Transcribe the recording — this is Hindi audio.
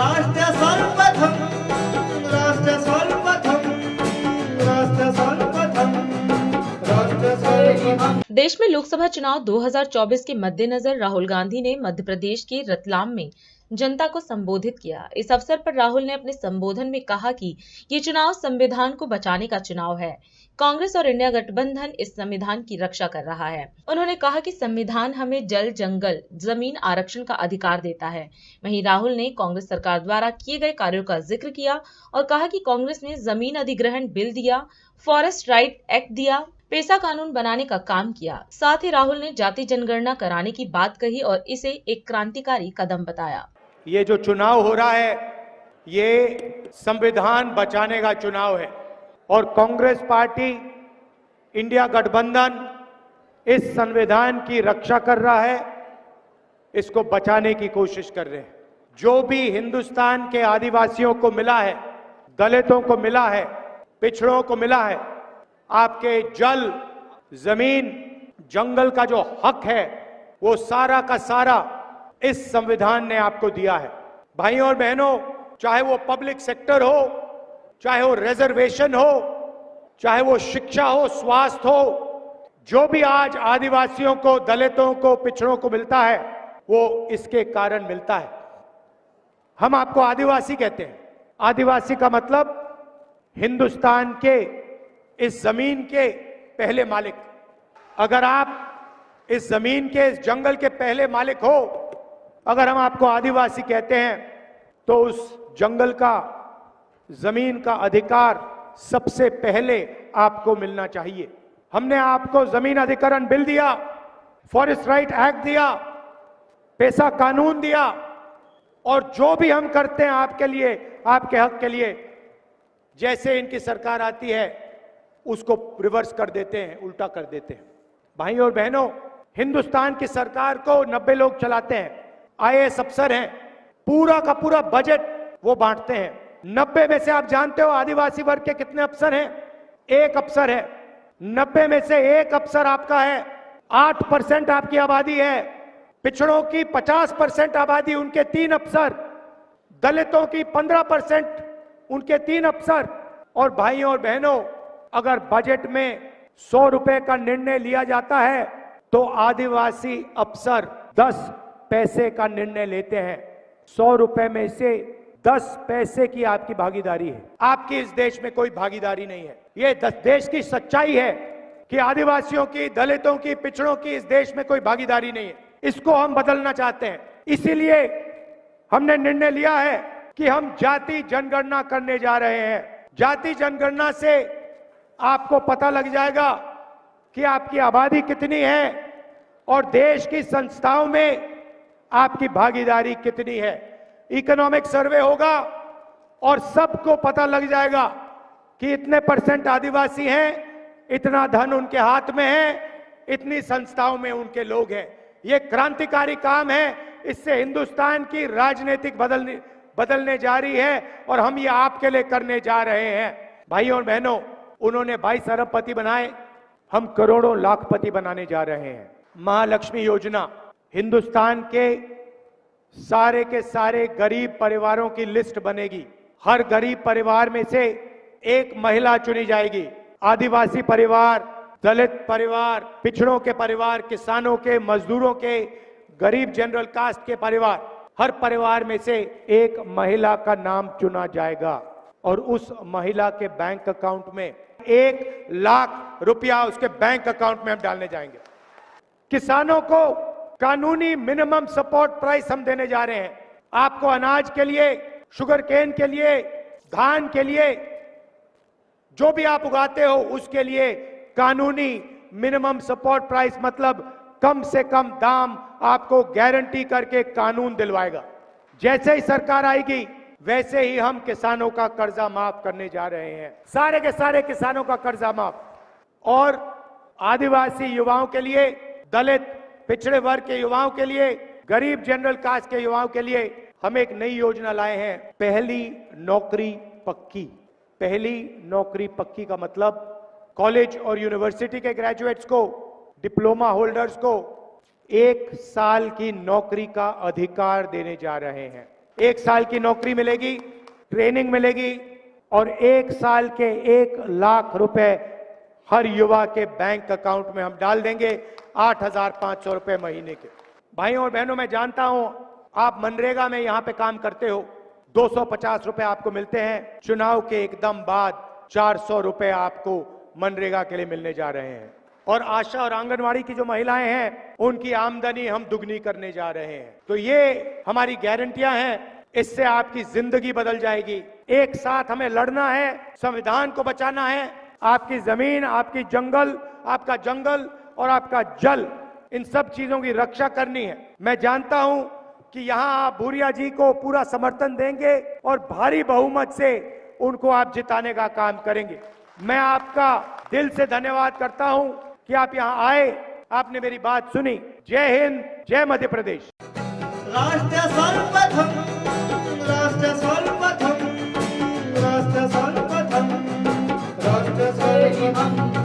राष्ट्र सर्वप्रथम, राष्ट्र सर्वप्रथम, राष्ट्र सर्वप्रथम, राष्ट्र सर्वप्रथम। देश में लोकसभा चुनाव 2024 के मद्देनजर राहुल गांधी ने मध्य प्रदेश के रतलाम में जनता को संबोधित किया। इस अवसर पर राहुल ने अपने संबोधन में कहा कि ये चुनाव संविधान को बचाने का चुनाव है। कांग्रेस और इंडिया गठबंधन इस संविधान की रक्षा कर रहा है। उन्होंने कहा कि संविधान हमें जल, जंगल, जमीन आरक्षण का अधिकार देता है। वहीं राहुल ने कांग्रेस सरकार द्वारा किए गए कार्यों का जिक्र किया और कहा कि कांग्रेस ने जमीन अधिग्रहण बिल दिया, फॉरेस्ट राइट एक्ट दिया, पेसा कानून बनाने का काम किया। साथ ही राहुल ने जाति जनगणना कराने की बात कही और इसे एक क्रांतिकारी कदम बताया। ये जो चुनाव हो रहा है, ये संविधान बचाने का चुनाव है और कांग्रेस पार्टी, इंडिया गठबंधन इस संविधान की रक्षा कर रहा है, इसको बचाने की कोशिश कर रहे हैं। जो भी हिंदुस्तान के आदिवासियों को मिला है, दलितों को मिला है, पिछड़ों को मिला है, आपके जल, जमीन, जंगल का जो हक है, वो सारा का सारा इस संविधान ने आपको दिया है। भाइयों और बहनों, चाहे वो पब्लिक सेक्टर हो, चाहे वो रिजर्वेशन हो, चाहे वो शिक्षा हो, स्वास्थ्य हो, जो भी आज आदिवासियों को, दलितों को, पिछड़ों को मिलता है, वो इसके कारण मिलता है। हम आपको आदिवासी कहते हैं। आदिवासी का मतलब हिंदुस्तान के इस जमीन के पहले मालिक। अगर आप इस जमीन के, इस जंगल के पहले मालिक हो, अगर हम आपको आदिवासी कहते हैं, तो उस जंगल का, जमीन का अधिकार सबसे पहले आपको मिलना चाहिए। हमने आपको जमीन अधिग्रहण बिल दिया, फॉरेस्ट राइट एक्ट दिया, पेसा कानून दिया और जो भी हम करते हैं आपके लिए, आपके हक के लिए, जैसे इनकी सरकार आती है उसको रिवर्स कर देते हैं, उल्टा कर देते हैं। भाइयों और बहनों, हिंदुस्तान की सरकार को 90 लोग चलाते हैं, आईएएस अफसर हैं, पूरा का पूरा बजट वो बांटते हैं। 90 में से आप जानते हो आदिवासी वर्ग के कितने अफसर हैं? एक अफसर है। 90 में से एक अफसर आपका है। 8% आपकी आबादी है। पिछड़ों की 50% आबादी, उनके 3 अफसर। दलितों की 15%, उनके 3 अफसर। और भाइयों और बहनों, अगर बजट में 100 रुपए का निर्णय लिया जाता है तो आदिवासी अफसर 10 पैसे का निर्णय लेते हैं। 100 रुपए में से 10 पैसे की आपकी भागीदारी है। आपकी इस देश में कोई भागीदारी नहीं है। ये देश की सच्चाई है कि आदिवासियों की, दलितों की, पिछड़ों की इस देश में कोई भागीदारी नहीं है। इसको हम बदलना चाहते हैं। इसीलिए हमने निर्णय लिया है कि हम जाति जनगणना करने जा रहे हैं। जाति जनगणना से आपको पता लग जाएगा कि आपकी आबादी कितनी है और देश की संस्थाओं में आपकी भागीदारी कितनी है। इकोनॉमिक सर्वे होगा और सबको पता लग जाएगा कि इतने % आदिवासी हैं, इतना धन उनके हाथ में है, इतनी संस्थाओं में उनके लोग हैं। ये क्रांतिकारी काम है। इससे हिंदुस्तान की राजनीतिक बदलने जा रही है और हम ये आपके लिए करने जा रहे हैं। भाइयों और बहनों, उन्होंने 22 अरबपति बनाए, हम करोड़ों लाखपति बनाने जा रहे हैं। महालक्ष्मी योजना, हिंदुस्तान के सारे गरीब परिवारों की लिस्ट बनेगी। हर गरीब परिवार में से एक महिला चुनी जाएगी। आदिवासी परिवार, दलित परिवार, पिछड़ों के परिवार, किसानों के, मजदूरों के, गरीब जनरल कास्ट के परिवार, हर परिवार में से एक महिला का नाम चुना जाएगा और उस महिला के बैंक अकाउंट में 1 लाख रुपया उसके बैंक अकाउंट में हम डालने जाएंगे। किसानों को कानूनी मिनिमम सपोर्ट प्राइस हम देने जा रहे हैं। आपको अनाज के लिए, शुगर केन के लिए, धान के लिए, जो भी आप उगाते हो उसके लिए कानूनी मिनिमम सपोर्ट प्राइस, मतलब कम से कम दाम आपको गारंटी करके कानून दिलवाएगा। जैसे ही सरकार आएगी वैसे ही हम किसानों का कर्जा माफ करने जा रहे हैं। सारे के सारे किसानों का कर्जा माफ। और आदिवासी युवाओं के लिए, दलित पिछड़े वर्ग के युवाओं के लिए, गरीब जनरल कास्ट के युवाओं के लिए हम एक नई योजना लाए हैं, पहली नौकरी पक्की। पहली नौकरी पक्की का मतलब कॉलेज और यूनिवर्सिटी के ग्रेजुएट्स को, डिप्लोमा होल्डर्स को 1 साल की नौकरी का अधिकार देने जा रहे हैं। 1 साल की नौकरी मिलेगी, ट्रेनिंग मिलेगी और 1 साल के 1 लाख रुपए हर युवा के बैंक अकाउंट में हम डाल देंगे, 8,500 रुपए महीने के। भाइयों और बहनों, मैं जानता हूं आप मनरेगा में यहां पे काम करते हो, 250 रुपए आपको मिलते हैं। चुनाव के एकदम बाद 400 रुपए आपको मनरेगा के लिए मिलने जा रहे हैं। और आशा और आंगनवाड़ी की जो महिलाएं हैं, उनकी आमदनी हम दुगनी करने जा रहे हैं। तो ये हमारी गारंटियां हैं, इससे आपकी जिंदगी बदल जाएगी। एक साथ हमें लड़ना है, संविधान को बचाना है, आपकी जमीन, आपकी जंगल, आपका जंगल और आपका जल, इन सब चीजों की रक्षा करनी है। मैं जानता हूं कि यहां आप भूरिया जी को पूरा समर्थन देंगे और भारी बहुमत से उनको आप जिताने का काम करेंगे। मैं आपका दिल से धन्यवाद करता हूं कि आप यहां आए, आपने मेरी बात सुनी। जय हिंद, जय मध्य प्रदेश। राष्ट्र सर्वप्रथम, राष्ट्र सर्वप्रथम, राष्ट्र सर्वप्रथम, राष्ट्र सर्वप्रथम।